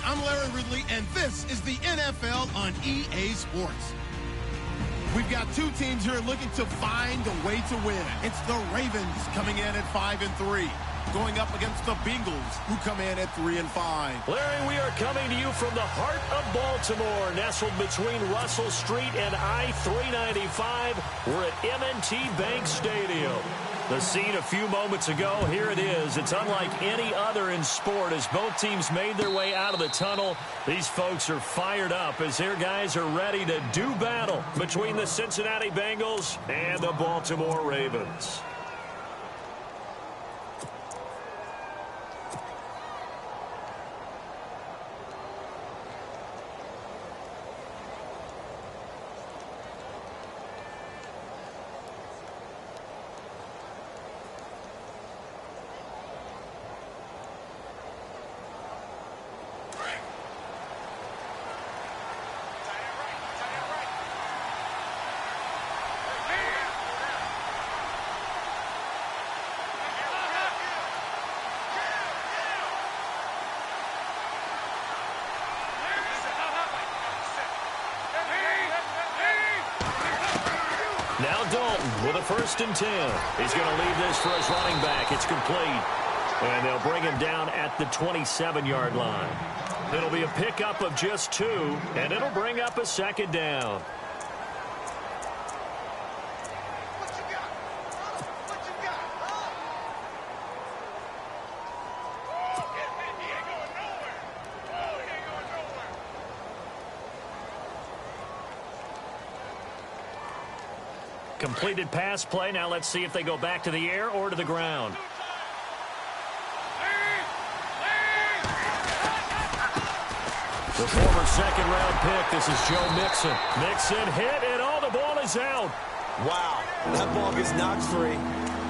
I'm Larry Ridley, and this is the NFL on EA Sports. We've got two teams here looking to find a way to win. It's the Ravens coming in at 5-3, going up against the Bengals, who come in at 3-5. Larry, we are coming to you from the heart of Baltimore, nestled between Russell Street and I-395. We're at M&T Bank Stadium. The scene a few moments ago, here it is. It's unlike any other in sport as both teams made their way out of the tunnel. These folks are fired up as their guys are ready to do battle between the Cincinnati Bengals and the Baltimore Ravens. Now Dalton with a 1st and 10. He's going to leave this for his running back. It's complete. And they'll bring him down at the 27-yard line. It'll be a pickup of just 2, and it'll bring up a 2nd down. Completed pass play. Now let's see if they go back to the air or to the ground. The former 2nd-round pick. This is Joe Mixon. Mixon hit, and all the ball is out. Wow, that ball gets knocked free,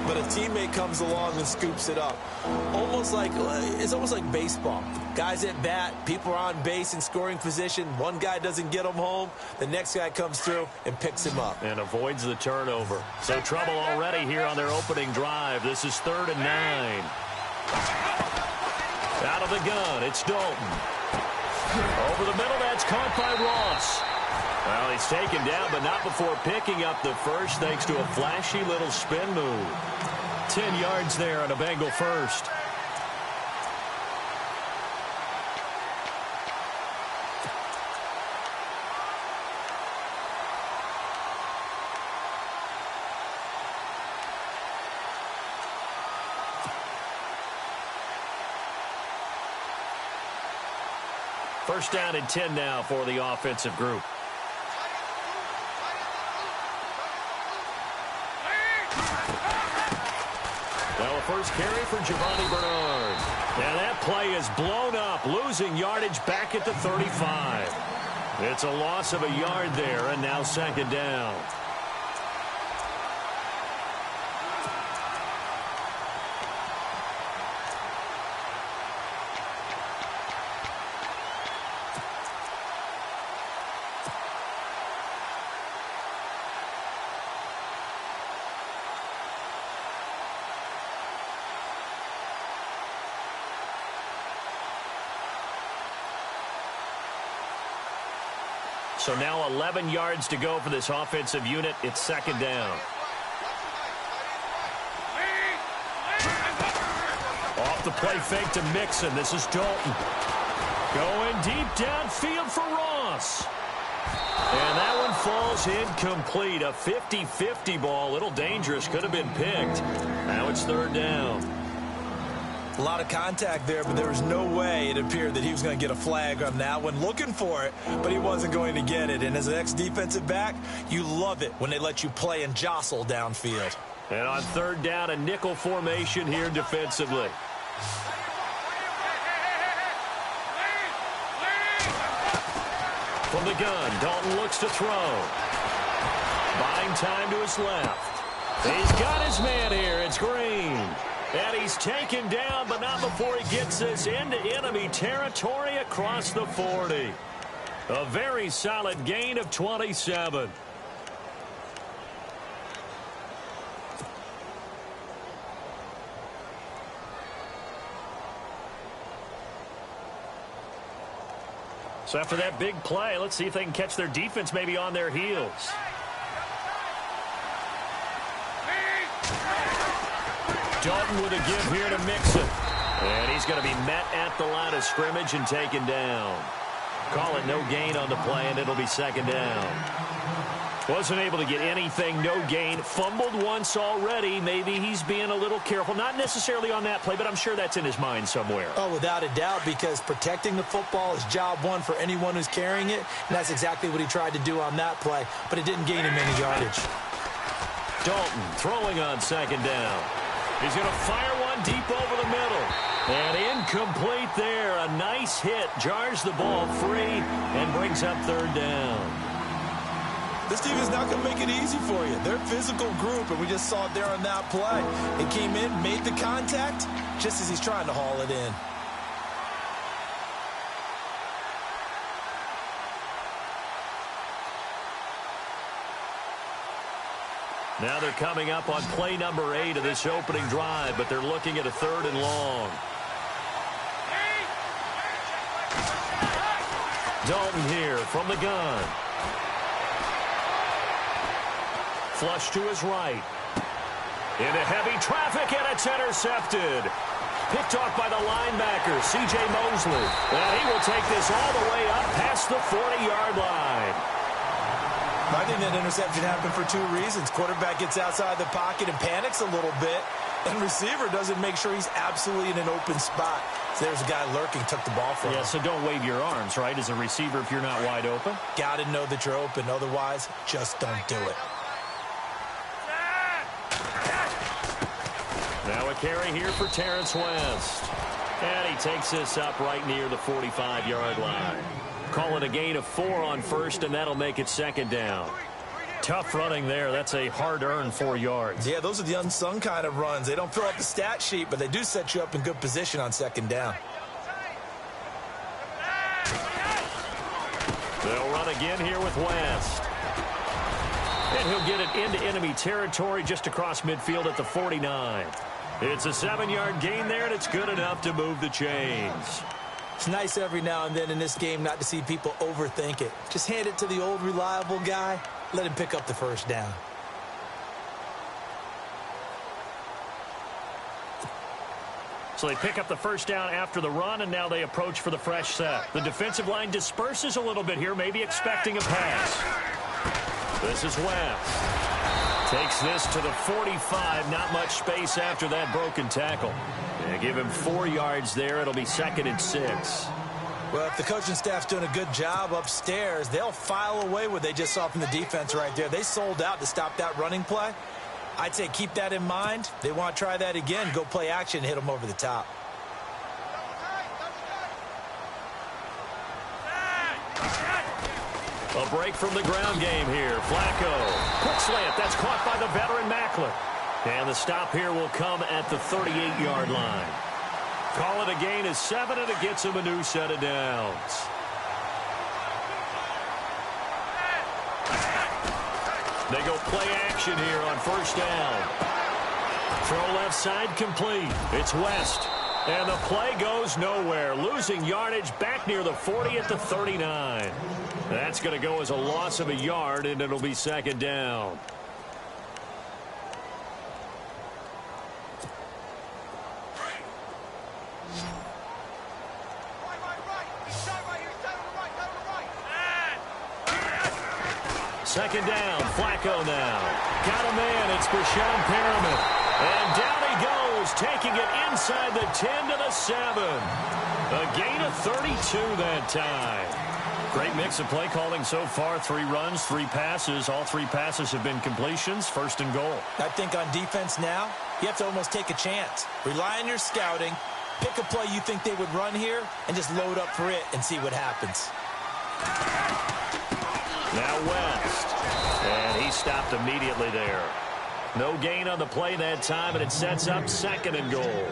but a teammate comes along and scoops it up. It's almost like baseball. Guys at bat, people are on base in scoring position. One guy doesn't get him home. The next guy comes through and picks him up. And avoids the turnover. So trouble already here on their opening drive. This is 3rd and 9. Out of the gun, it's Dalton. Over the middle, that's caught by Ross. Well, he's taken down, but not before picking up the first thanks to a flashy little spin move. 10 yards there on a Bengal first. First down and 10 now for the offensive group. Well, a first carry for Giovanni Bernard. And that play is blown up, losing yardage back at the 35. It's a loss of a yard there, and now 2nd down. So now 11 yards to go for this offensive unit. It's 2nd down. Off the play fake to Mixon. This is Dalton. Going deep downfield for Ross. And that one falls incomplete. A 50-50 ball. A little dangerous. Could have been picked. Now it's 3rd down. A lot of contact there, but there was no way it appeared that he was going to get a flag on that one. Looking for it, but he wasn't going to get it. And as an ex-defensive back, you love it when they let you play and jostle downfield. And on 3rd down, a nickel formation here defensively. From the gun, Dalton looks to throw. Buying time to his left. He's got his man here. It's Green. And he's taken down, but not before he gets this into enemy territory across the 40. A very solid gain of 27. So after that big play, let's see if they can catch their defense maybe on their heels. Dalton with a give here to Mixon. And he's going to be met at the line of scrimmage and taken down. Call it no gain on the play, and it'll be second down. Wasn't able to get anything, no gain. Fumbled once already. Maybe he's being a little careful. Not necessarily on that play, but I'm sure that's in his mind somewhere. Oh, without a doubt, because protecting the football is job one for anyone who's carrying it. And that's exactly what he tried to do on that play, but it didn't gain him any yardage. Dalton throwing on second down. He's going to fire one deep over the middle. And incomplete there. A nice hit. Jars the ball free and brings up third down. This team is not going to make it easy for you. They're a physical group, and we just saw it there on that play. It came in, made the contact, just as he's trying to haul it in. Now they're coming up on play number 8 of this opening drive, but they're looking at a 3rd and long. Dalton here from the gun. Flush to his right. Into heavy traffic, and it's intercepted. Picked off by the linebacker, C.J. Mosley. And he will take this all the way up past the 40-yard line. I think that interception happened for 2 reasons. Quarterback gets outside the pocket and panics a little bit, and receiver doesn't make sure he's absolutely in an open spot. So there's a guy lurking, took the ball from him. Yeah, so don't wave your arms, right, as a receiver if you're not wide open. Got to know that you're open. Otherwise, just don't do it. Now a carry here for Terrence West. And he takes this up right near the 45-yard line. Call it a gain of 4 on first, and that'll make it second down. Tough running there. That's a hard-earned 4 yards. Yeah, those are the unsung kind of runs. They don't fill up the stat sheet, but they do set you up in good position on second down. They'll run again here with West. And he'll get it into enemy territory just across midfield at the 49. It's a 7-yard gain there, and it's good enough to move the chains. It's nice every now and then in this game not to see people overthink it. Just hand it to the old reliable guy. Let him pick up the first down. So they pick up the first down after the run, and now they approach for the fresh set. The defensive line disperses a little bit here, maybe expecting a pass. This is West. Takes this to the 45. Not much space after that broken tackle. Yeah, give him 4 yards there. It'll be 2nd and 6. Well, if the coaching staff's doing a good job upstairs, they'll file away what they just saw from the defense right there. They sold out to stop that running play. I'd say keep that in mind. They want to try that again. Go play action and hit them over the top. A break from the ground game here. Flacco. Quick slant. That's caught by the veteran Macklin. And the stop here will come at the 38-yard line. Call it a gain of 7, and it gets him a new set of downs. They go play action here on first down. Throw left side complete. It's West. And the play goes nowhere. Losing yardage back near the 40 at the 39. That's going to go as a loss of a yard, and it'll be second down. Second down, Flacco now. Got a man, it's Brashon Perriman. And down he goes, taking it inside the 10 to the 7. A gain of 32 that time. Great mix of play calling so far. 3 runs, 3 passes. All 3 passes have been completions. 1st and goal. I think on defense now, you have to almost take a chance. Rely on your scouting. Pick a play you think they would run here and just load up for it and see what happens. Now West. And he stopped immediately there. No gain on the play that time, and it sets up 2nd and goal.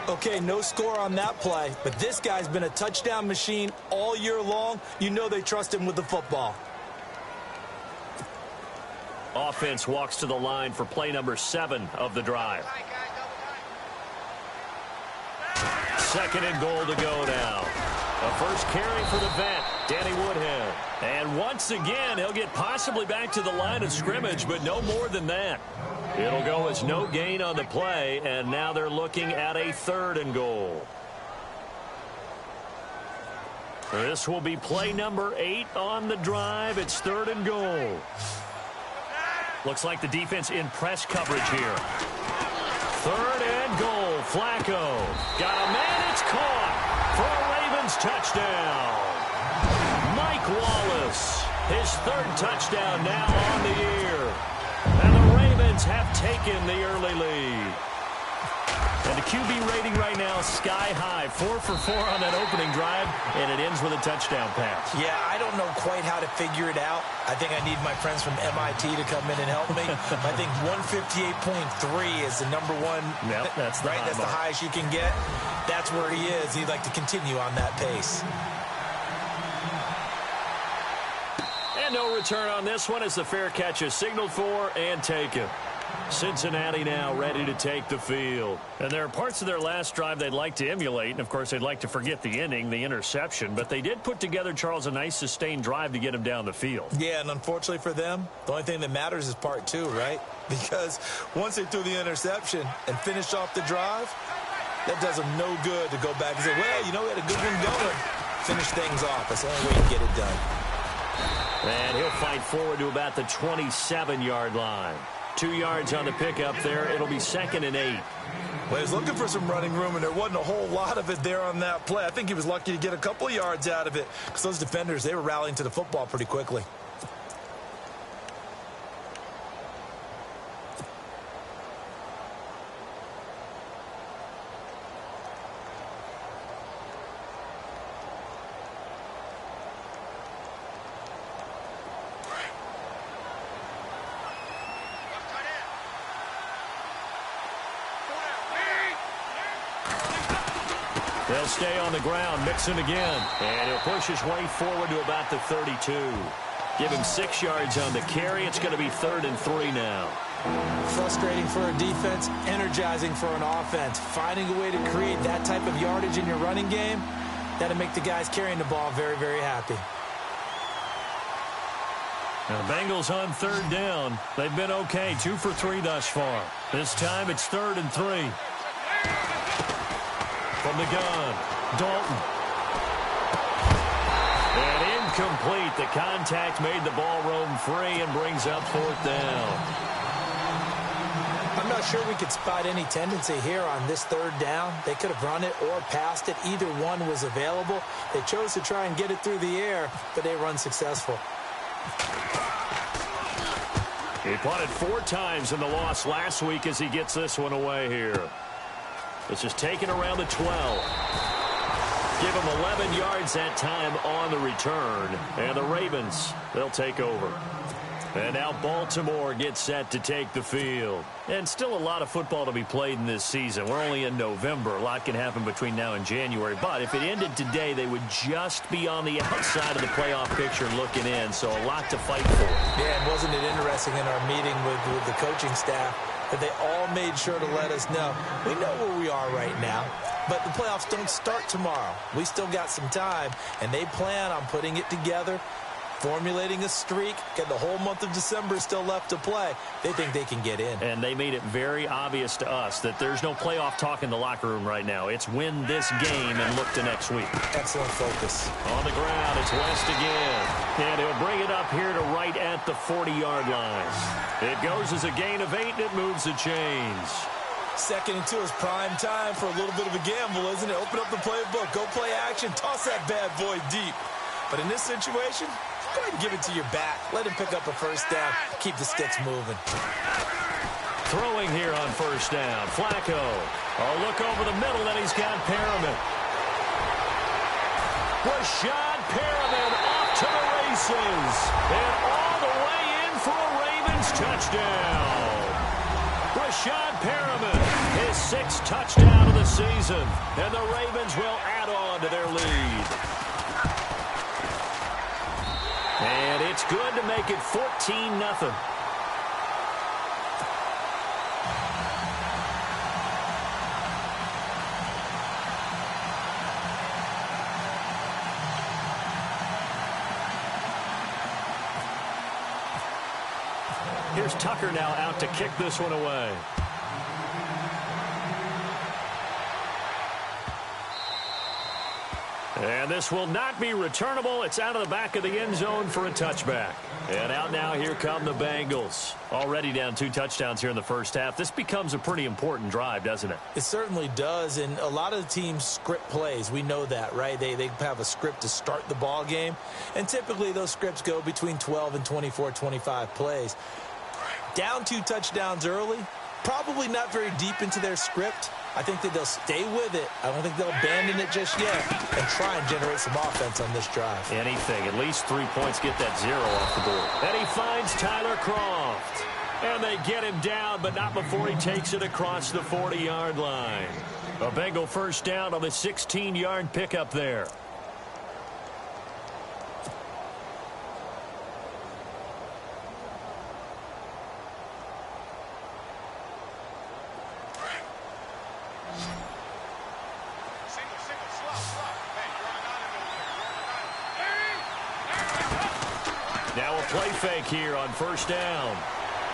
Okay, no score on that play, but this guy's been a touchdown machine all year long. You know they trust him with the football. Offense walks to the line for play number 7 of the drive. 2nd and goal to go now. A first carry for the vet, Danny Woodhead. And once again, he'll get possibly back to the line of scrimmage, but no more than that. It'll go as no gain on the play, and now they're looking at a 3rd and goal. This will be play number 8 on the drive. It's 3rd and goal. Looks like the defense in press coverage here. 3rd and goal. Flacco. Got a man. It's caught for a Ravens touchdown. Mike Wallace. His 3rd touchdown now on the year. And the Ravens have taken the early lead. And the QB rating right now, sky high. 4 for 4 on that opening drive, and it ends with a touchdown pass. Yeah, I don't know quite how to figure it out. I think I need my friends from MIT to come in and help me. I think 158.3 is the number one. Yep, that's the right. That's the highest you can get. That's where he is. He'd like to continue on that pace. And no return on this one as the fair catch is signaled for and taken. Cincinnati now ready to take the field. And there are parts of their last drive they'd like to emulate. And, of course, they'd like to forget the ending, the interception. But they did put together, Charles, a nice sustained drive to get him down the field. Yeah, and unfortunately for them, the only thing that matters is part 2, right? Because once they threw the interception and finished off the drive, that does them no good to go back and say, well, you know, we had a good one going. Finish things off. That's the only way you can get it done. And he'll fight forward to about the 27-yard line. 2 yards on the pickup there. It'll be 2nd and 8. Well, he was looking for some running room, and there wasn't a whole lot of it there on that play. I think he was lucky to get a couple of yards out of it because those defenders, they were rallying to the football pretty quickly. They'll stay on the ground, Mixon again. And he'll push his way forward to about the 32. Give him 6 yards on the carry. It's going to be 3rd and 3 now. Frustrating for a defense, energizing for an offense. Finding a way to create that type of yardage in your running game, that'll make the guys carrying the ball very, very happy. Now, the Bengals on 3rd down. They've been okay, 2 for 3 thus far. This time it's 3rd and 3. From the gun, Dalton. And incomplete. The contact made the ball roam free and brings up 4th down. I'm not sure we could spot any tendency here on this 3rd down. They could have run it or passed it. Either one was available. They chose to try and get it through the air, but they were unsuccessful. He punted 4 times in the loss last week as he gets this one away here. This is taken around the 12. Give him 11 yards that time on the return. And the Ravens, they'll take over. And now Baltimore gets set to take the field. And still a lot of football to be played in this season. We're only in November. A lot can happen between now and January. But if it ended today, they would just be on the outside of the playoff picture looking in. So a lot to fight for. Yeah, and wasn't it interesting in our meeting with the coaching staff that they all made sure to let us know, we know where we are right now, but the playoffs don't start tomorrow. We still got some time, and they plan on putting it together, formulating a streak, got the whole month of December still left to play. They think they can get in. And they made it very obvious to us that there's no playoff talk in the locker room right now. It's win this game and look to next week. Excellent focus. On the ground, it's West again. And he'll bring it up here to right at the 40-yard line. It goes as a gain of 8, and it moves the chains. 2nd and 2 is prime time for a little bit of a gamble, isn't it? Open up the playbook, go play action, toss that bad boy deep. But in this situation, go ahead and give it to your back. Let him pick up a 1st down. Keep the sticks moving. Throwing here on 1st down. Flacco. A look over the middle, then he's got Perriman. Rashad Perriman off to the races. And all the way in for a Ravens touchdown. Rashad Perriman, his 6th touchdown of the season. And the Ravens will add on to their lead. And it's good to make it 14-0. Here's Tucker now out to kick this one away. And this will not be returnable. It's out of the back of the end zone for a touchback. And out now, here come the Bengals. Already down 2 touchdowns here in the first half. This becomes a pretty important drive, doesn't it? It certainly does, and a lot of the teams script plays. We know that, right? They have a script to start the ball game, and typically those scripts go between 12 and 24, 25 plays. Down 2 touchdowns early, probably not very deep into their script. I think that they'll stay with it. I don't think they'll abandon it just yet and try and generate some offense on this drive. Anything. At least 3 points, get that 0 off the board. And he finds Tyler Kroft. And they get him down, but not before he takes it across the 40-yard line. A Bengal first down on the 16-yard pickup there. Now a play fake here on first down.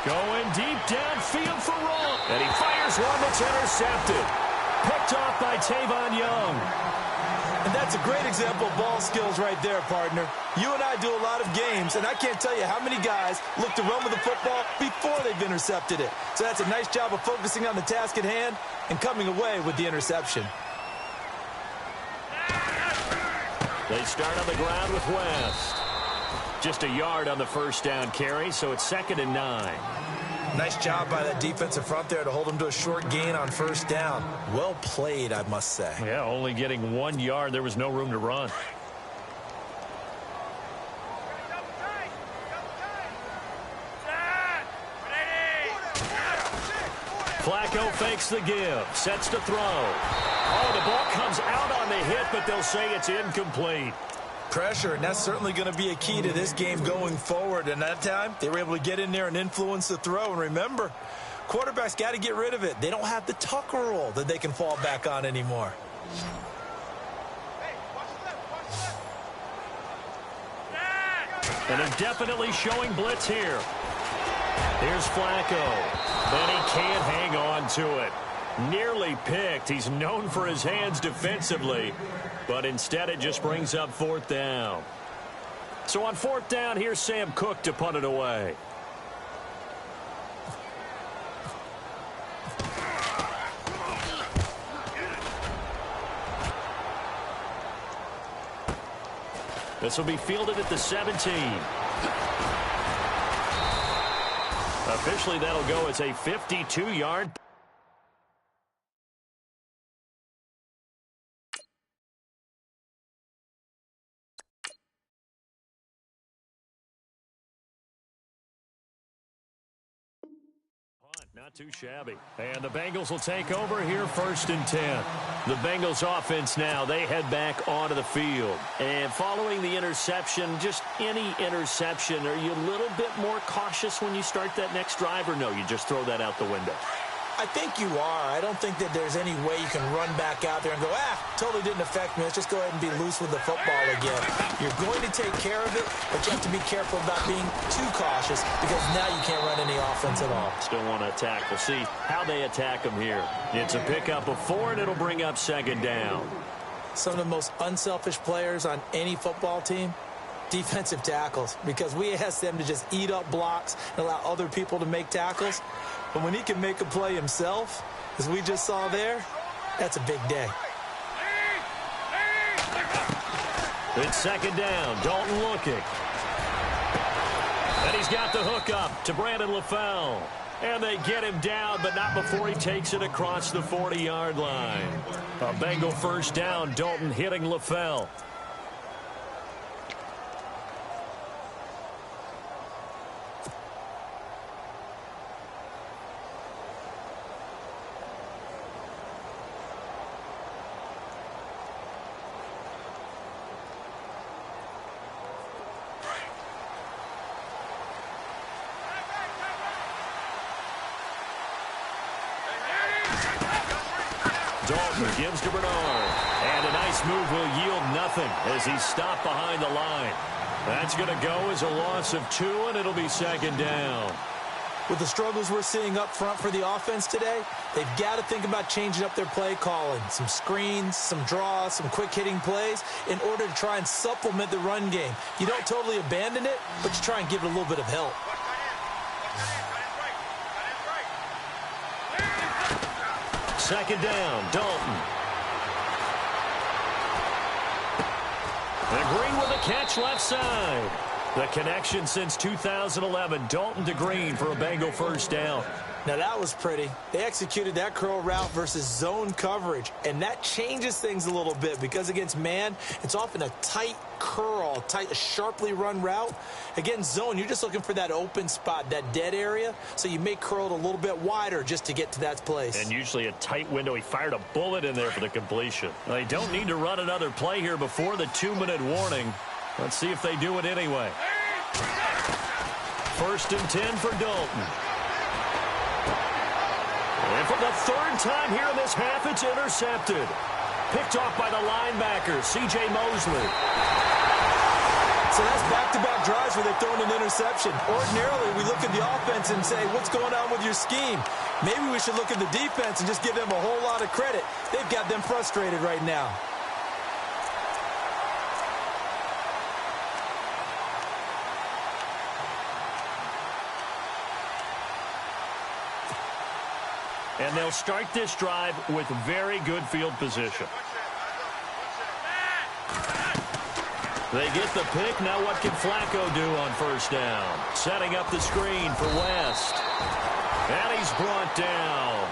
Going deep downfield for Roll. And he fires one that's intercepted. Picked off by Tavon Young. And that's a great example of ball skills right there, partner. You and I do a lot of games, and I can't tell you how many guys look to run with the football before they've intercepted it. So that's a nice job of focusing on the task at hand and coming away with the interception. They start on the ground with West. Just a yard on the first down carry, so it's 2nd and 9. Nice job by that defensive front there to hold him to a short gain on first down. Well played, I must say. Yeah, only getting 1 yard. There was no room to run. Flacco fakes the give, sets to throw. Oh, the ball comes out on the hit, but they'll say it's incomplete. Pressure, and that's certainly going to be a key to this game going forward. And that time, they were able to get in there and influence the throw. And remember, quarterbacks got to get rid of it. They don't have the Tucker rule that they can fall back on anymore. And they're definitely showing blitz here. Here's Flacco. And he can't hang on to it. Nearly picked. He's known for his hands defensively, but instead it just brings up 4th down. So on 4th down, here's Sam Cook to punt it away. This will be fielded at the 17. Officially, that'll go as a 52-yard. Not too shabby. And the Bengals will take over here 1st and 10. The Bengals offense now, they head back onto the field. And following the interception, just any interception, are you a little bit more cautious when you start that next drive, or no, you just throw that out the window? I think you are. I don't think that there's any way you can run back out there and go, totally didn't affect me. Let's just go ahead and be loose with the football again. You're going to take care of it, but you have to be careful about being too cautious because now you can't run any offense at all. Still want to attack. We'll see how they attack them here. It's a pickup of 4, and it'll bring up 2nd down. Some of the most unselfish players on any football team, defensive tackles, because we ask them to just eat up blocks and allow other people to make tackles. But when he can make a play himself, as we just saw there, that's a big day. It's 2nd down. Dalton looking. And he's got the hook up to Brandon LaFell. And they get him down, but not before he takes it across the 40-yard line. A Bengal first down. Dalton hitting LaFell. Dalton gives to Bernard. And a nice move will yield nothing as he's stopped behind the line. That's going to go as a loss of 2, and it'll be 2nd down. With the struggles we're seeing up front for the offense today, they've got to think about changing up their play calling. Some screens, some draws, some quick-hitting plays in order to try and supplement the run game. You don't totally abandon it, but you try and give it a little bit of help. Second down, Dalton. And Green with a catch left side. The connection since 2011, Dalton to Green for a Bengal first down. Now that was pretty. They executed that curl route versus zone coverage, and that changes things a little bit because against man, it's often a tight curl, a sharply run route. Against zone, you're just looking for that open spot, that dead area, so you may curl it a little bit wider just to get to that place. And usually a tight window. He fired a bullet in there for the completion. They don't need to run another play here before the 2-minute warning. Let's see if they do it anyway. First and 10 for Dalton. And for the third time here in this half, it's intercepted. Picked off by the linebacker, C.J. Mosley. So that's back-to-back drives where they've thrown an interception. Ordinarily, we look at the offense and say, what's going on with your scheme? Maybe we should look at the defense and just give them a whole lot of credit. They've got them frustrated right now. And they'll start this drive with very good field position. They get the pick. Now what can Flacco do on first down? Setting up the screen for West. And he's brought down.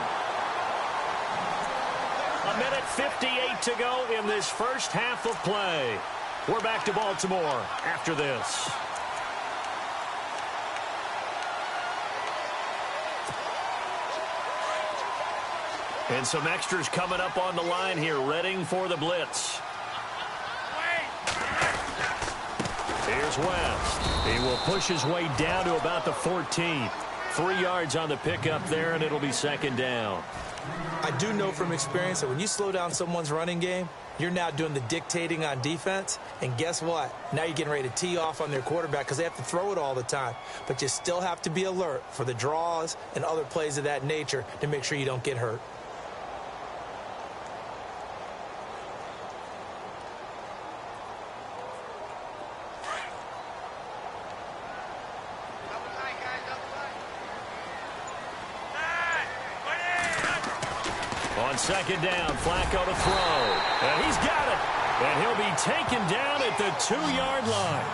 1:58 to go in this first half of play. We're back to Baltimore after this. And some extras coming up on the line here, readying for the blitz. Here's West. He will push his way down to about the 14. 3 yards on the pickup there, and it'll be second down. I do know from experience that when you slow down someone's running game, you're now doing the dictating on defense. And guess what? Now you're getting ready to tee off on their quarterback because they have to throw it all the time. But you still have to be alert for the draws and other plays of that nature to make sure you don't get hurt. On second down, Flacco to throw. And he's got it. And he'll be taken down at the 2-yard line.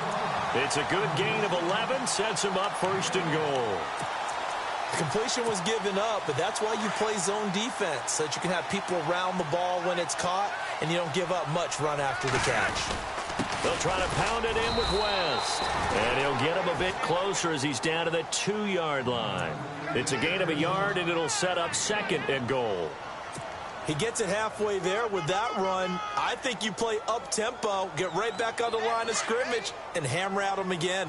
It's a good gain of 11, sets him up first and goal. The completion was given up, but that's why you play zone defense, so that you can have people around the ball when it's caught, and you don't give up much run after the catch. They'll try to pound it in with West. And he'll get him a bit closer as he's down to the 2-yard line. It's a gain of a yard, and it'll set up second and goal. He gets it halfway there with that run. I think you play up-tempo, get right back on the line of scrimmage, and hammer at him again.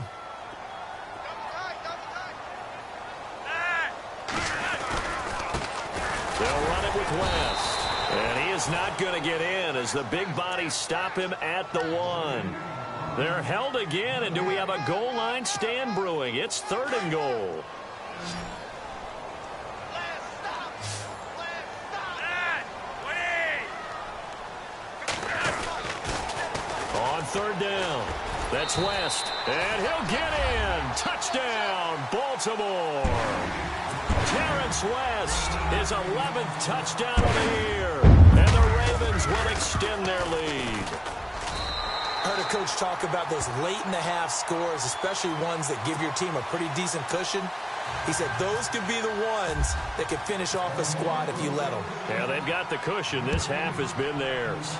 They'll run it with West. And he is not going to get in as the big bodies stop him at the 1. They're held again, and do we have a goal line stand brewing? It's third and goal. On third down, that's West, and he'll get in. Touchdown, Baltimore. Terrence West, his 11th touchdown of the year, and the Ravens will extend their lead. I heard a coach talk about those late-in-the-half scores, especially ones that give your team a pretty decent cushion. He said those could be the ones that could finish off a squad if you let them. Yeah, they've got the cushion. This half has been theirs.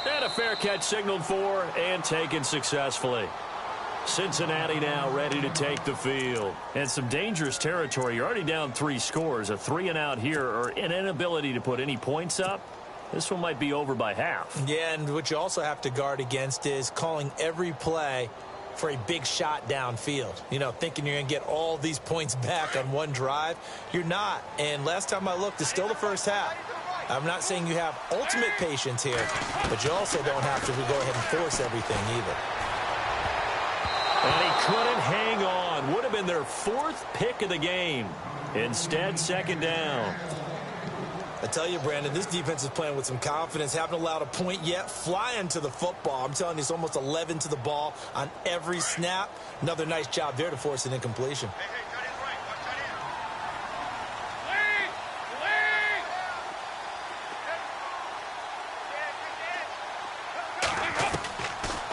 And a fair catch signaled for and taken successfully. Cincinnati now ready to take the field. And some dangerous territory. You're already down 3 scores. A 3-and-out here or an inability to put any points up. This one might be over by half. Yeah, and what you also have to guard against is calling every play for a big shot downfield. You know, thinking you're going to get all these points back on one drive. You're not. And last time I looked, it's still the first half. I'm not saying you have ultimate patience here, but you also don't have to go ahead and force everything either. And he couldn't hang on. Would have been throwing their 4th pick of the game. Instead, second down. I tell you, Brandon, this defense is playing with some confidence. Haven't allowed a point yet. Flying to the football. I'm telling you, it's almost 11 to the ball on every snap. Another nice job there to force an incompletion.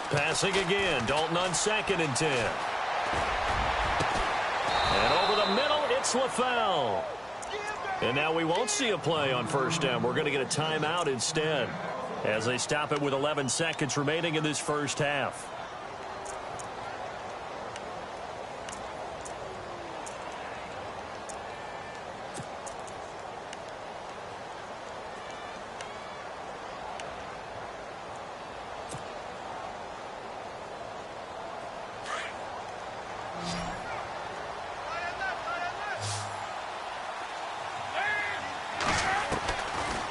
Passing again. Dalton on 2nd and 10. And over the middle, it's LaFell. And now we won't see a play on 1st down. We're going to get a timeout instead as they stop it with 11 seconds remaining in this first half.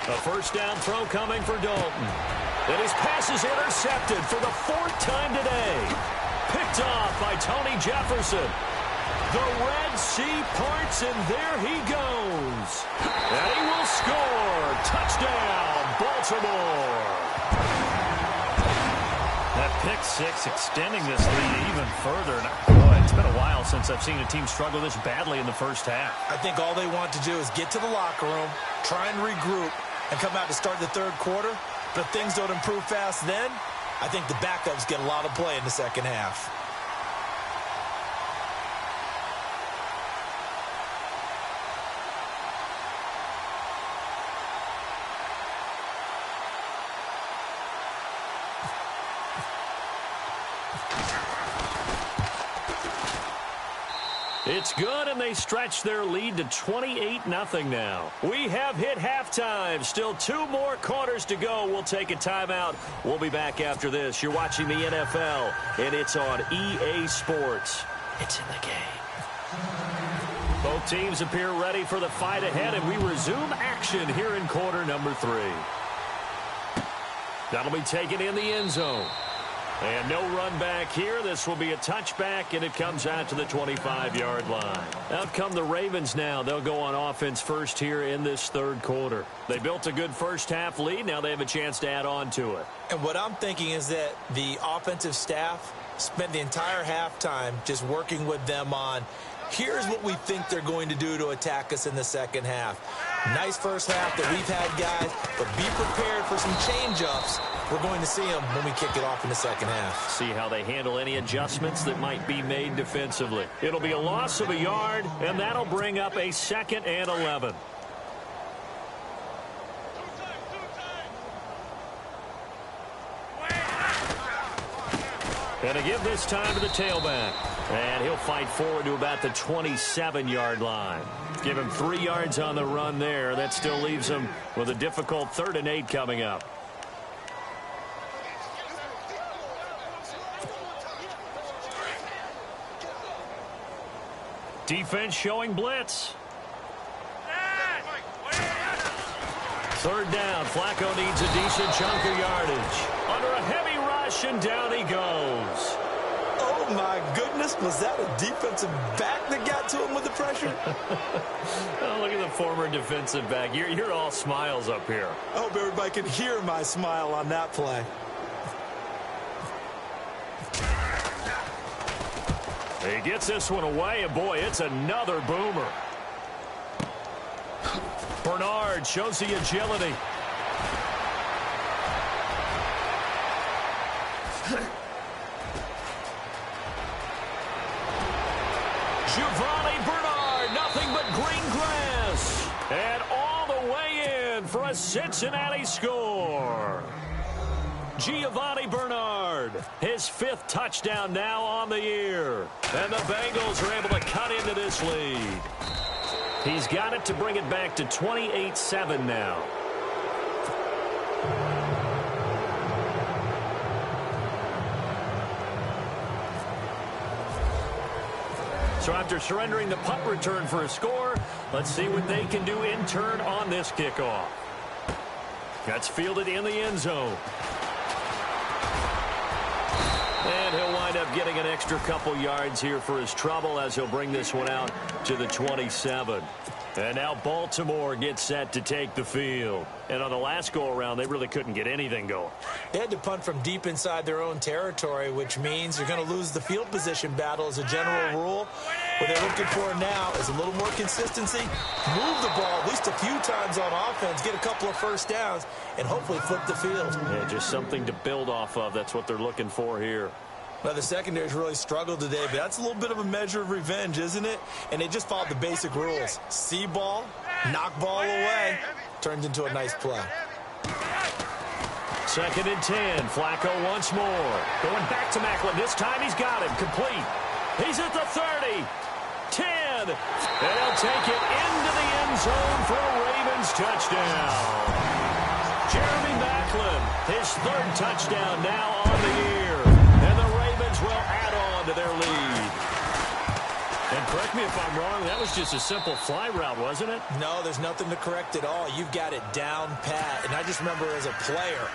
A 1st down throw coming for Dalton. And his pass is intercepted for the 4th time today. Picked off by Tony Jefferson. The Red Sea parts, and there he goes. And he will score. Touchdown, Baltimore. That pick six extending this lead even further. Boy, it's been a while since I've seen a team struggle this badly in the first half. I think all they want to do is get to the locker room, try and regroup, and come out to start the 3rd quarter. But if things don't improve fast then, I think the backups get a lot of play in the second half. It's good, and they stretch their lead to 28-0 now. We have hit halftime. Still 2 more quarters to go. We'll take a timeout. We'll be back after this. You're watching the NFL, and it's on EA Sports. It's in the game. Both teams appear ready for the fight ahead, and we resume action here in quarter number 3. That'll be taken in the end zone. And no run back here. This will be a touchback, and it comes out to the 25-yard line. Out come the Ravens now. They'll go on offense first here in this 3rd quarter. They built a good first-half lead. Now they have a chance to add on to it. And what I'm thinking is that the offensive staff spent the entire halftime just working with them on, here's what we think they're going to do to attack us in the second half. Nice first half that we've had, guys, but be prepared for some change-ups. We're going to see them when we kick it off in the second half. See how they handle any adjustments that might be made defensively. It'll be a loss of a yard, and that'll bring up a 2nd and 11. And to give this time to the tailback. And he'll fight forward to about the 27-yard line. Give him 3 yards on the run there. That still leaves him with a difficult 3rd and 8 coming up. Defense showing blitz. 3rd down. Flacco needs a decent chunk of yardage. Under a heavy rush, and down he goes. Oh, my goodness. Was that a defensive back that got to him with the pressure? Oh, look at the former defensive back. You're all smiles up here. I hope everybody can hear my smile on that play. He gets this one away, and boy, it's another boomer. Bernard shows the agility. Giovanni Bernard, nothing but green grass. And all the way in for a Cincinnati score. Giovanni Bernard, his 5th touchdown now on the year. And the Bengals are able to cut into this lead. He's got it to bring it back to 28-7 now. So after surrendering the punt return for a score, let's see what they can do in turn on this kickoff. That's fielded in the end zone. And he'll wind wind up getting an extra couple yards here for his trouble as he'll bring this one out to the 27. And now Baltimore gets set to take the field. And on the last go-around, they really couldn't get anything going. They had to punt from deep inside their own territory, which means you're going to lose the field position battle as a general rule. What they're looking for now is a little more consistency, move the ball at least a few times on offense, get a couple of first downs, and hopefully flip the field. Yeah, just something to build off of. That's what they're looking for here. Now, the secondary's really struggled today, but that's a little bit of a measure of revenge, isn't it? And they just followed the basic rules. See ball, knock ball away, turned into a nice play. 2nd and 10. Flacco once more. Going back to Macklin. This time he's got him. Complete. He's at the 30. 10. And he'll take it into the end zone for a Ravens touchdown. Jeremy Macklin, his 3rd touchdown now on the year. And the Ravens will add on to their lead. And correct me if I'm wrong, that was just a simple fly route, wasn't it? No, there's nothing to correct at all. You've got it down pat. And I just remember as a player,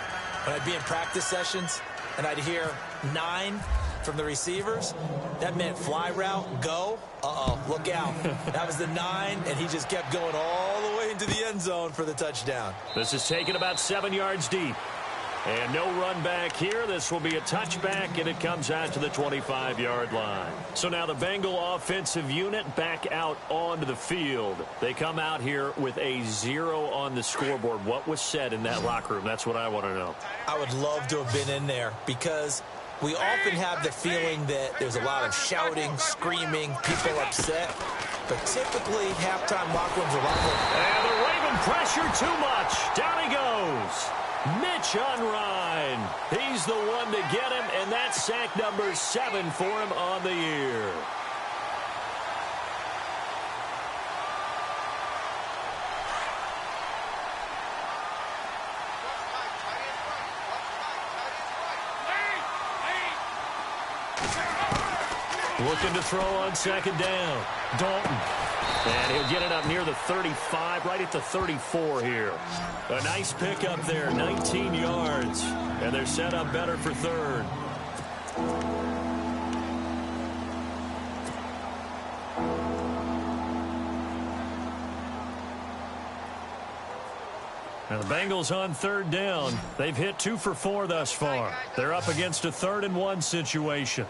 when I'd be in practice sessions and I'd hear 9 from the receivers, that meant fly route, go. Uh-oh, look out. That was the 9, and he just kept going all the way into the end zone for the touchdown. This is taken about 7 yards deep. And no run back here. This will be a touchback, and it comes out to the 25-yard line. So now the Bengal offensive unit back out onto the field. They come out here with a 0 on the scoreboard. What was said in that locker room? That's what I want to know. I would love to have been in there because we often have the feeling that there's a lot of shouting, screaming, people upset. But typically, halftime locker rooms are a lot more. And the Raven pressure too much. Down he goes. Mitch Unrein. He's the one to get him, and that's sack number 7 for him on the year. Looking to throw on 2nd down. Dalton. And he'll get it up near the 35, right at the 34 here. A nice pickup there, 19 yards. And they're set up better for 3rd. Now the Bengals on 3rd down. They've hit 2 for 4 thus far. They're up against a 3rd and 1 situation.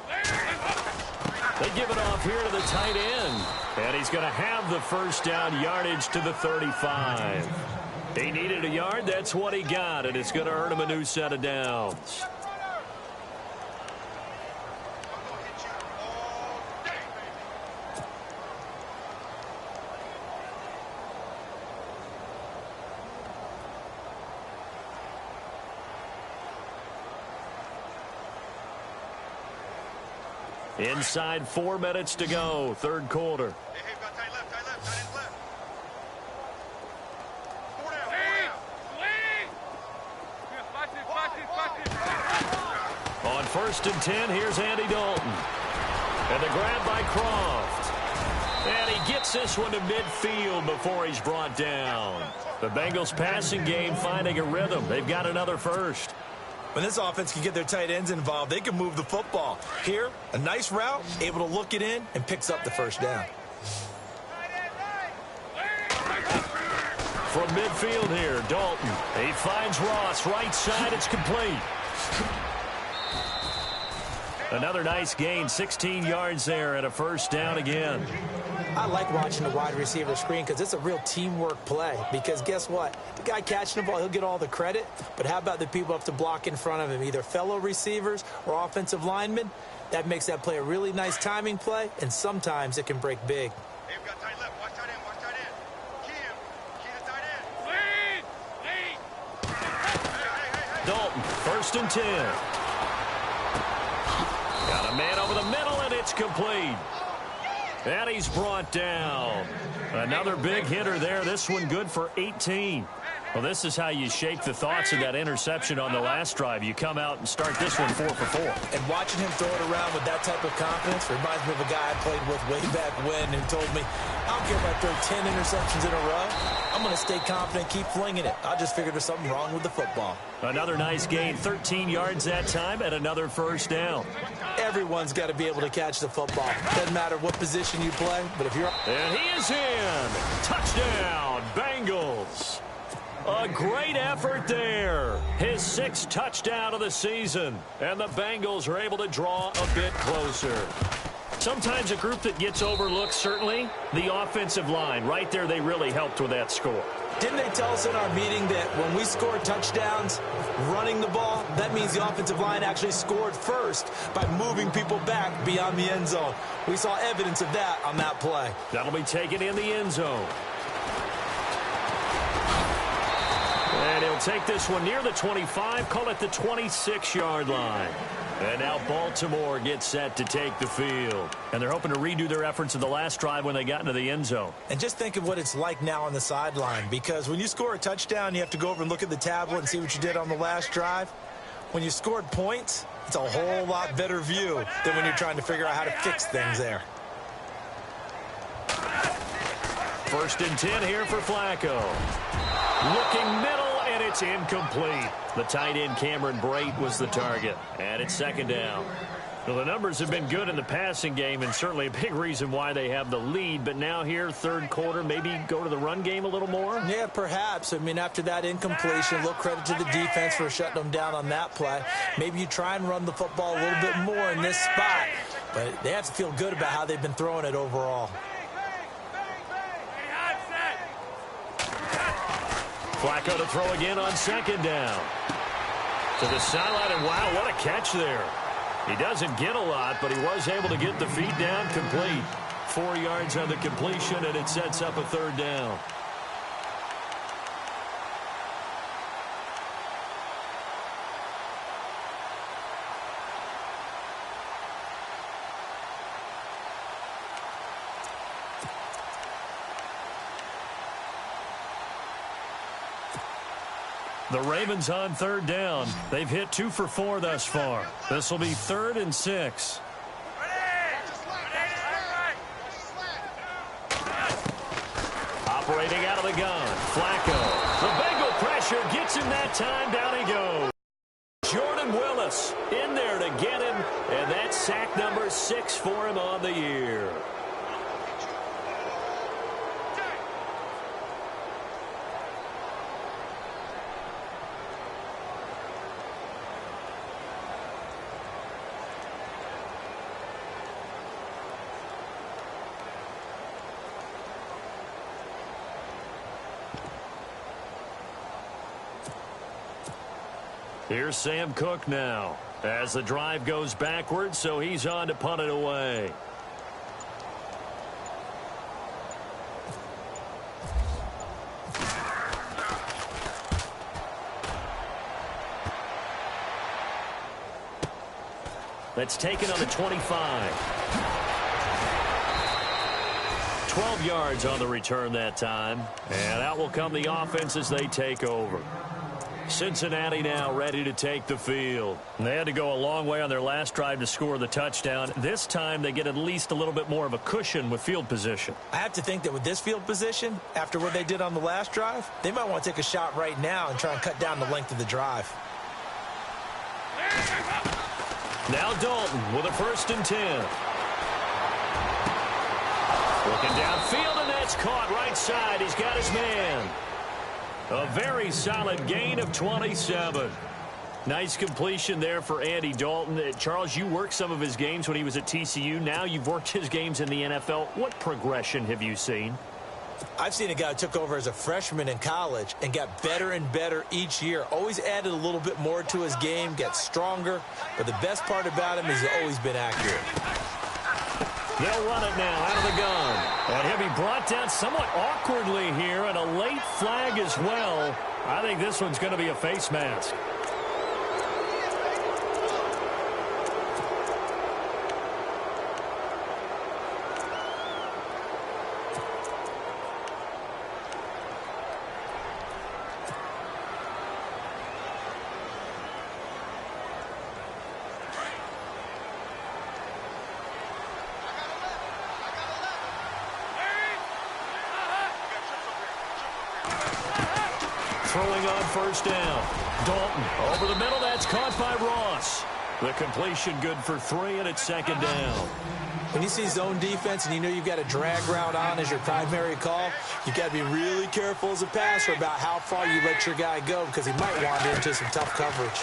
They give it off here to the tight end. And he's going to have the first down yardage to the 35. He needed a yard. That's what he got. And it's going to earn him a new set of downs. Inside 4 minutes to go, 3rd quarter. On 1st and 10, here's Andy Dalton. And the grab by Croft. And he gets this one to midfield before he's brought down. The Bengals passing game finding a rhythm. They've got another first. When this offense can get their tight ends involved, they can move the football. Here, a nice route, able to look it in, and picks up the first down. From midfield here, Dalton. He finds Ross, right side, it's complete. Another nice gain, 16 yards there, and a first down again. I like watching the wide receiver screen because it's a real teamwork play. Because guess what? The guy catching the ball, he'll get all the credit. But how about the people up to block in front of him, either fellow receivers or offensive linemen? That makes that play a really nice timing play, and sometimes it can break big. Hey, we've got tight left. Watch tight end. Watch tight end. Key to tight end. Lead. Dalton, 1st and 10. Got a man over the middle, and it's complete. And he's brought down. Another big hitter there. This one good for 18. Well, this is how you shake the thoughts of that interception on the last drive. You come out and start this one 4 for 4. And watching him throw it around with that type of confidence reminds me of a guy I played with way back when who told me, I don't care if I throw 10 interceptions in a row. I'm going to stay confident, keep flinging it. I just figured there's something wrong with the football. Another nice gain, 13 yards that time, and another first down. Everyone's got to be able to catch the football. Doesn't matter what position you play, but if you're... And he is in. Touchdown, Bengals. A great effort there. His 6th touchdown of the season. And the Bengals are able to draw a bit closer. Sometimes a group that gets overlooked, certainly, the offensive line. Right there, they really helped with that score. Didn't they tell us in our meeting that when we score touchdowns running the ball, that means the offensive line actually scored first by moving people back beyond the end zone? We saw evidence of that on that play. That'll be taken in the end zone. And he'll take this one near the 25, call it the 26-yard line. And now Baltimore gets set to take the field. And they're hoping to redo their efforts in the last drive when they got into the end zone. And just think of what it's like now on the sideline, because when you score a touchdown, you have to go over and look at the tablet and see what you did on the last drive. When you scored points, it's a whole lot better view than when you're trying to figure out how to fix things there. 1st and 10 here for Flacco. Looking middle. And it's incomplete. The tight end Cameron Brate was the target. And it's 2nd down. Well, the numbers have been good in the passing game and certainly a big reason why they have the lead. But now here, 3rd quarter, maybe go to the run game a little more? Yeah, perhaps. I mean, after that incompletion, a little credit to the defense for shutting them down on that play. Maybe you try and run the football a little bit more in this spot. But they have to feel good about how they've been throwing it overall. Flacco to throw again on 2nd down. To the sideline, and wow, what a catch there. He doesn't get a lot, but he was able to get the feet down complete. 4 yards on the completion, and it sets up a 3rd down. The Ravens on 3rd down. They've hit 2 for 4 thus far. This will be 3rd and 6. Operating out of the gun. Flacco. The Bengal pressure gets him that time. Down he goes. Jordan Willis in there to get him. And that's sack number 6 for him on the year. Here's Sam Cook now as the drive goes backwards, so he's on to punt it away. That's taken on the 25. 12 yards on the return that time. And out will come the offense as they take over. Cincinnati now ready to take the field. And they had to go a long way on their last drive to score the touchdown. This time they get at least a little bit more of a cushion with field position. I have to think that with this field position, after what they did on the last drive, they might want to take a shot right now and try and cut down the length of the drive. Now Dalton with a 1st and 10. Looking downfield, and that's caught right side. He's got his man. A very solid gain of 27. Nice completion there for Andy Dalton. Charles, you worked some of his games when he was at TCU. Now you've worked his games in the NFL. What progression have you seen? I've seen a guy who took over as a freshman in college and got better and better each year. Always added a little bit more to his game, gets stronger. But the best part about him is he's always been accurate. They'll run it now out of the gun. And he'll be brought down somewhat awkwardly here, and a late flag as well. I think this one's going to be a face mask. Throwing on first down. Dalton over the middle. That's caught by Ross. The completion good for 3, and it's second down. When you see zone defense and you know you've got a drag route on as your primary call, you've got to be really careful as a passer about how far you let your guy go because he might wander into some tough coverage.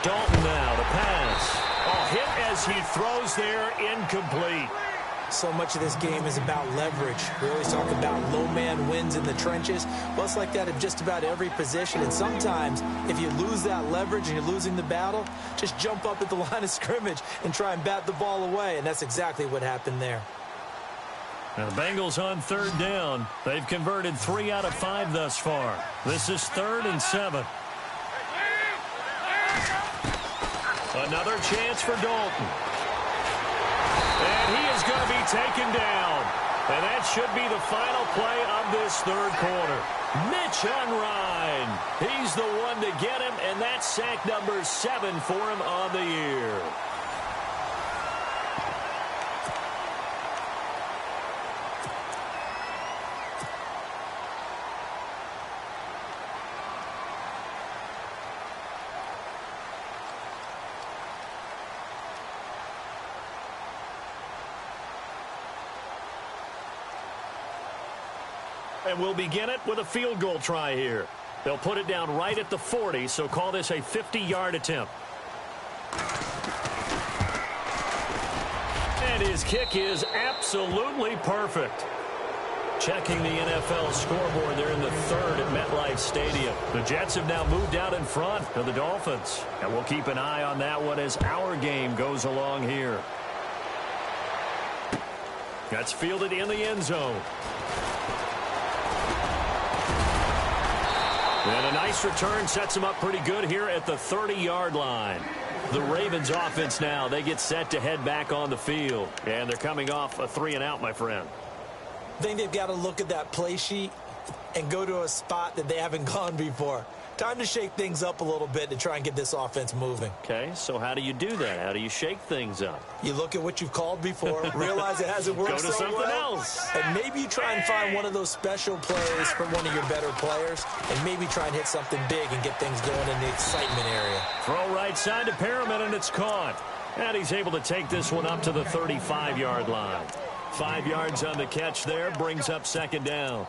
Dalton now to pass. Hit as he throws there, incomplete. So much of this game is about leverage. We always talk about low man wins in the trenches. Well, it's like that in just about every position. And sometimes, if you lose that leverage and you're losing the battle, just jump up at the line of scrimmage and try and bat the ball away. And that's exactly what happened there. Now the Bengals on third down. They've converted 3 out of 5 thus far. This is 3rd and 7. Another chance for Dalton. And he is going to be taken down. And that should be the final play of this third quarter. Mitch Unrein. He's the one to get him, and that's sack number 7 for him on the year. And we'll begin it with a field goal try here. They'll put it down right at the 40, so call this a 50-yard attempt. And his kick is absolutely perfect. Checking the NFL scoreboard, they're in the 3rd at MetLife Stadium. The Jets have now moved out in front of the Dolphins. And we'll keep an eye on that one as our game goes along here. That's fielded in the end zone. And a nice return sets them up pretty good here at the 30-yard line. The Ravens offense now, they get set to head back on the field. And they're coming off a 3-and-out, my friend. I think they've got to look at that play sheet and go to a spot that they haven't gone before. Time to shake things up a little bit to try and get this offense moving. Okay, so how do you do that? How do you shake things up? You look at what you've called before, realize it hasn't worked so well. Go to something else. And maybe you try and find one of those special plays from one of your better players, and maybe try and hit something big and get things going in the excitement area. Throw right side to Perriman, and it's caught. And he's able to take this one up to the 35-yard line. 5 yards on the catch there, brings up second down.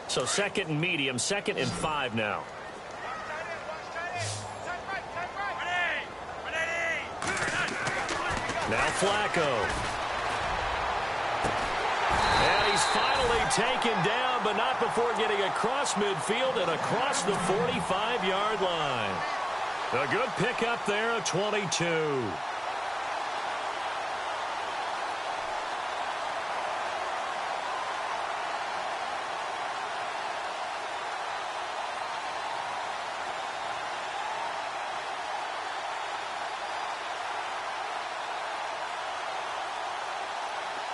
So 2nd and medium, 2nd and 5 now. Now Flacco. And he's finally taken down, but not before getting across midfield and across the 45-yard line. A good pickup there, a 22.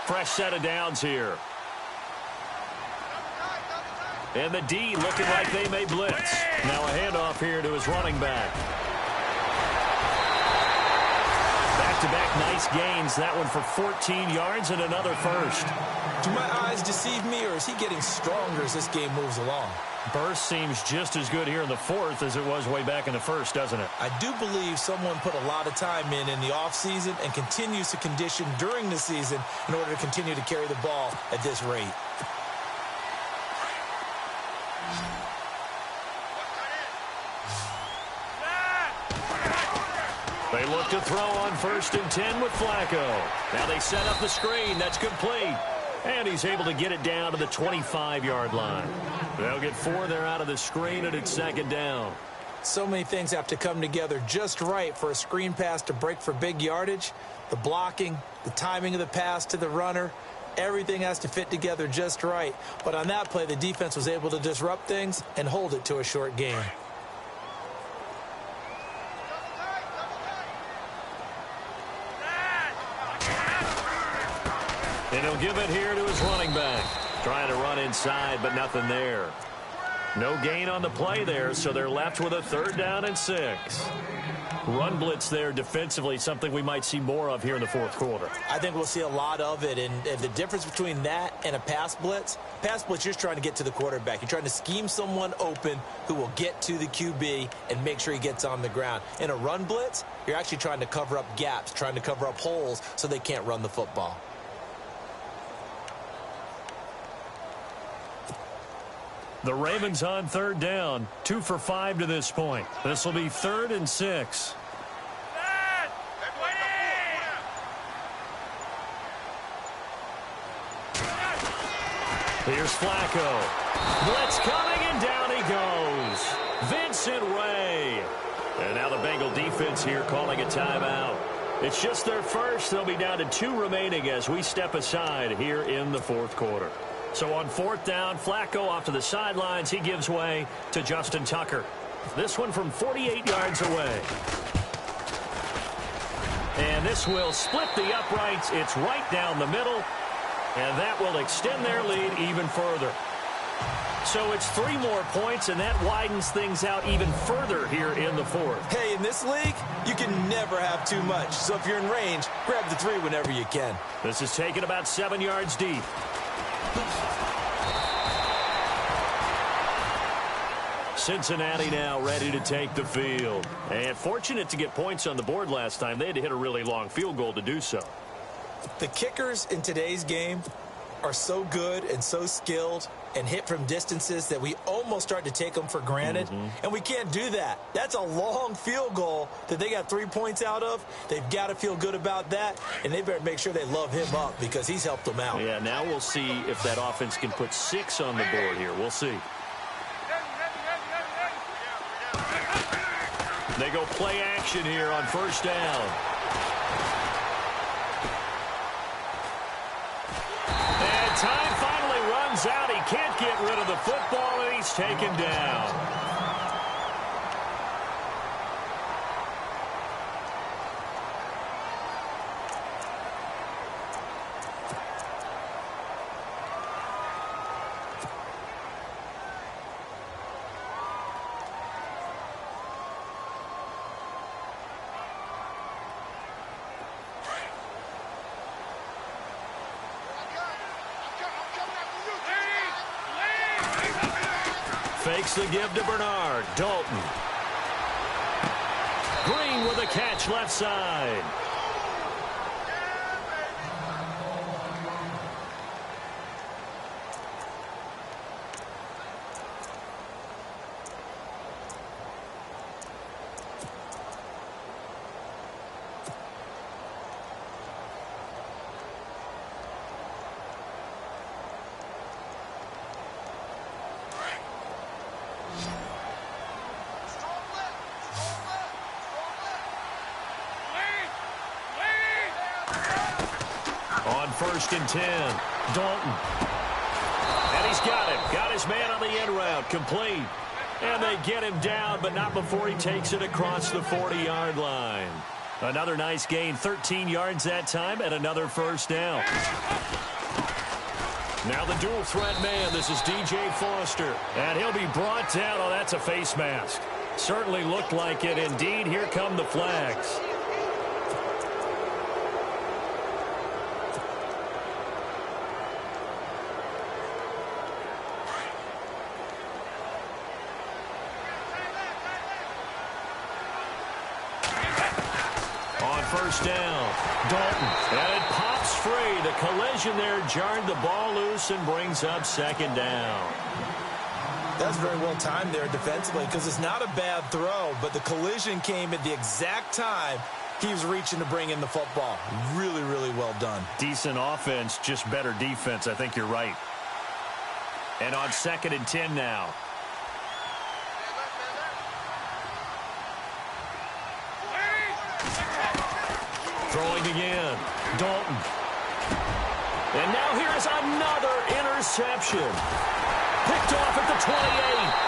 Fresh set of downs here. And the D looking like they may blitz. Now a handoff here to his running back. Back-to-back nice gains. That one for 14 yards and another first. Do my eyes deceive me, or is he getting stronger as this game moves along? Burst seems just as good here in the 4th as it was way back in the 1st, doesn't it? I do believe someone put a lot of time in the offseason and continues to condition during the season in order to continue to carry the ball at this rate. They look to throw on 1st and 10 with Flacco. Now they set up the screen. That's complete. And he's able to get it down to the 25-yard line. They'll get 4 there out of the screen, and it's second down. So many things have to come together just right for a screen pass to break for big yardage. The blocking, the timing of the pass to the runner, everything has to fit together just right. But on that play, the defense was able to disrupt things and hold it to a short gain. And he'll give it here to his running back. Trying to run inside, but nothing there. No gain on the play there, so they're left with a 3rd down and 6. Run blitz there defensively, something we might see more of here in the 4th quarter. I think we'll see a lot of it, and the difference between that and a pass blitz, you're just trying to get to the quarterback. You're trying to scheme someone open who will get to the QB and make sure he gets on the ground. In a run blitz, you're actually trying to cover up gaps, trying to cover up holes so they can't run the football. The Ravens on 3rd down, 2 for 5 to this point. This will be 3rd and 6. Here's Flacco. Blitz coming, and down he goes. Vincent Ray. And now the Bengal defense here calling a timeout. It's just their first. They'll be down to 2 remaining as we step aside here in the 4th quarter. So on 4th down, Flacco off to the sidelines. He gives way to Justin Tucker. This one from 48 yards away. And this will split the uprights. It's right down the middle. And that will extend their lead even further. So it's 3 more points, and that widens things out even further here in the 4th. Hey, in this league, you can never have too much. So if you're in range, grab the 3 whenever you can. This is taken about 7 yards deep. Cincinnati now ready to take the field. And fortunate to get points on the board last time. They had to hit a really long field goal to do so. The kickers in today's game are so good and so skilled and hit from distances that we almost start to take them for granted. And we can't do that. That's a long field goal that they got 3 points out of. They've got to feel good about that, and they better make sure they love him up because he's helped them out. Yeah, now we'll see if that offense can put 6 on the board here. We'll see. They go play action here on 1st down. And time finally runs out. He can't get rid of the football, and he's taken down. Fakes the give to Bernard. Dalton. Green with a catch left side. On 1st and 10, Dalton. And he's got him. Got his man on the end route. Complete. And they get him down, but not before he takes it across the 40-yard line. Another nice gain, 13 yards that time, and another 1st down. Now the dual threat man. This is DJ Foster. And he'll be brought down. Oh, that's a face mask. Certainly looked like it. Indeed, here come the flags. On 1st down, Dalton. And it pops free. The collision there jarred the ball loose and brings up 2nd down. That's very well timed there defensively because it's not a bad throw, but the collision came at the exact time he was reaching to bring in the football. Really, really well done. Decent offense, just better defense. I think you're right. And on 2nd and 10 now. Throwing again. Dalton. And now here's another interception. Picked off at the 28.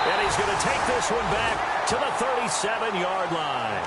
And he's going to take this one back to the 37-yard line.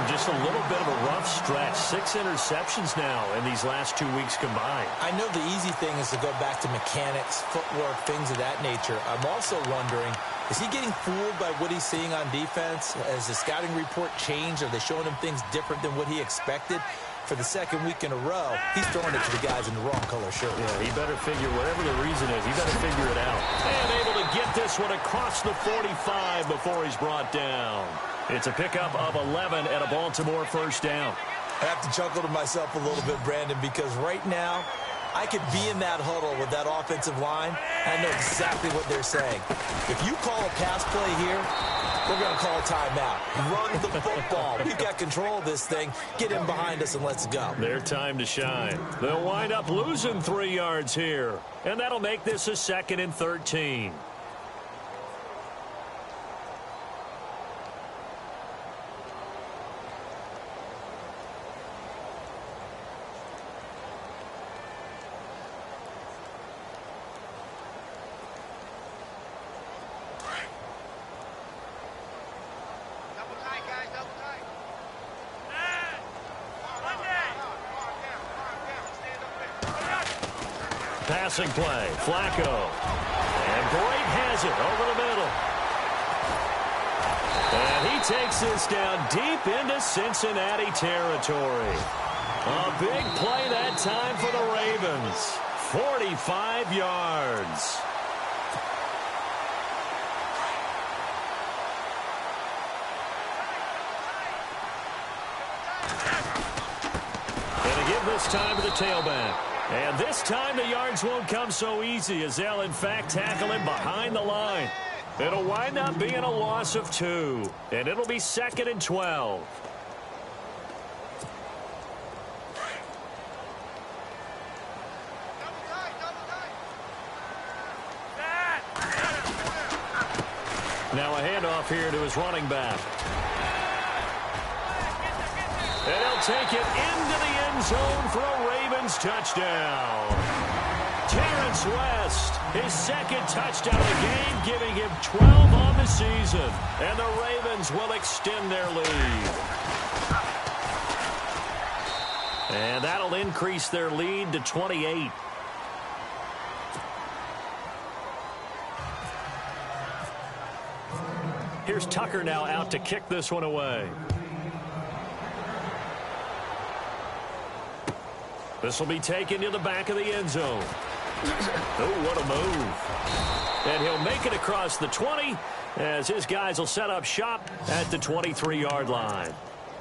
Just just a little bit of a rough stretch. 6 interceptions now in these last 2 weeks combined. I know the easy thing is to go back to mechanics, footwork, things of that nature. I'm also wondering, is he getting fooled by what he's seeing on defense? Has the scouting report changed? Are they showing him things different than what he expected? For the second week in a row, he's throwing it to the guys in the wrong color shirt. Yeah, he better figure, whatever the reason is, he better figure it out. And able to get this one across the 45 before he's brought down. It's a pickup of 11 and a Baltimore first down. I have to chuckle to myself a little bit, Brandon, because right now, I could be in that huddle with that offensive line. I know exactly what they're saying. If you call a pass play here, we're going to call a timeout. Run the football. We've got control of this thing. Get in behind us and let's go. Their time to shine. They'll wind up losing 3 yards here. And that'll make this a 2nd and 13. Passing play, Flacco. And Bright has it over the middle. And he takes this down deep into Cincinnati territory. A big play that time for the Ravens. 45 yards. And to give this time to the tailback. And this time the yards won't come so easy as they'll, in fact, tackle him behind the line. It'll wind up being a loss of 2. And it'll be 2nd and 12. Now a handoff here to his running back. And he'll take it into the end zone for a Ravens touchdown. Terrence West, his 2nd touchdown of the game, giving him 12 on the season. And the Ravens will extend their lead. And that'll increase their lead to 28. Here's Tucker now out to kick this one away. This will be taken to the back of the end zone. Oh, what a move. And he'll make it across the 20 as his guys will set up shop at the 23-yard line.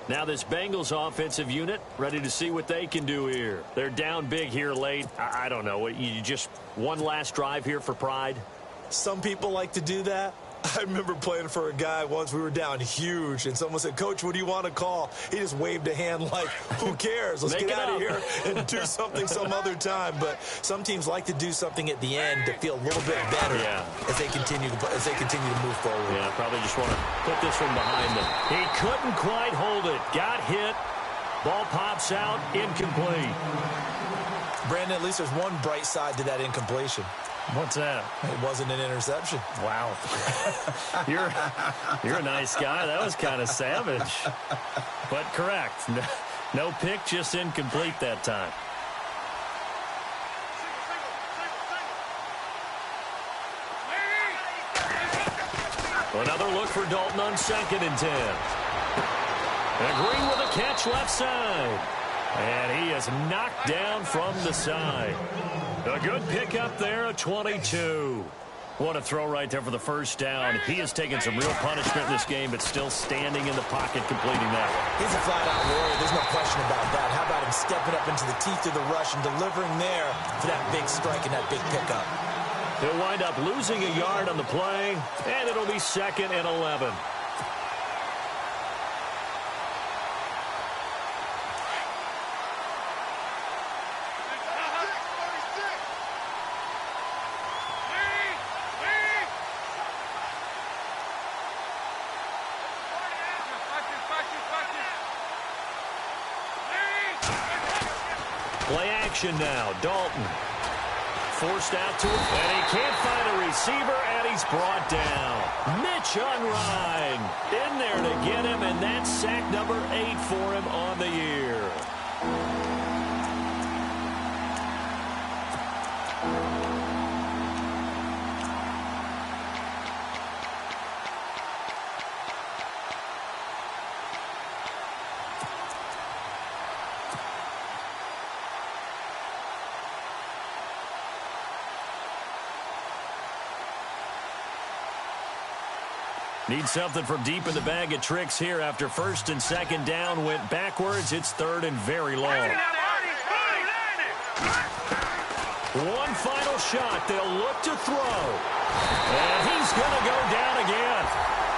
Now this Bengals offensive unit ready to see what they can do here. They're down big here late. I don't know. You just one last drive here for pride? Some people like to do that. I remember playing for a guy once. We were down huge, and someone said, "Coach, what do you want to call?" He just waved a hand like, who cares? Let's get out of here and do something some other time. But some teams like to do something at the end to feel a little bit better as they continue to move forward. Yeah, probably just want to put this one behind them. He couldn't quite hold it. Got hit. Ball pops out. Incomplete. Brandon, at least there's one bright side to that incompletion. What's that? It wasn't an interception. Wow. You're a nice guy. That was kind of savage. But correct. No pick, just incomplete that time. Another look for Dalton on 2nd and 10. And Green with a catch left side. And he is knocked down from the side. A good pickup there, a 22. What a throw right there for the first down. He has taken some real punishment in this game, but still standing in the pocket, completing that one. He's a flat-out warrior. There's no question about that. How about him stepping up into the teeth of the rush and delivering there for that big strike and that big pickup? He'll wind up losing a yard on the play, and it'll be 2nd and 11. Play action now. Dalton forced out to him, and he can't find a receiver, and he's brought down. Mitch Unrein in there to get him, and that's sack number 8 for Need something from deep in the bag of tricks here after first and second down went backwards. It's third and very long. One final shot. They'll look to throw. And he's going to go down again.